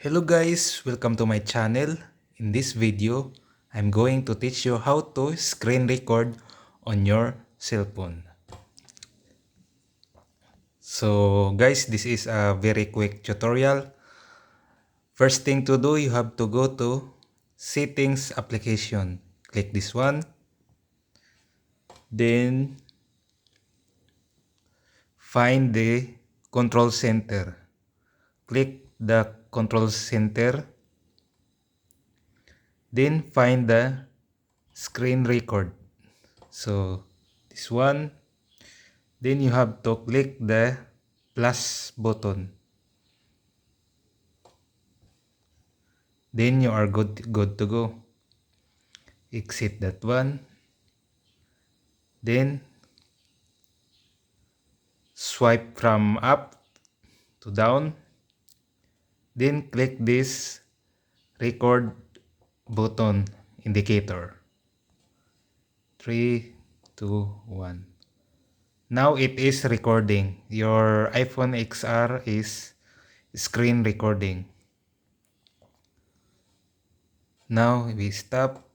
Hello guys, welcome to my channel. In this video, I'm going to teach you how to screen record on your cell phone. So guys, this is a very quick tutorial. First thing to do, you have to go to Settings application. Click this one. Then find the control center. Click the control center. Then find the screen record. So this one. Then you have to click the plus button. Then you are good to go. Exit that one. Then swipe from up to down. Then click this record button indicator. 3, 2, 1. Now it is recording. Your iPhone XR is screen recording. Now we stop.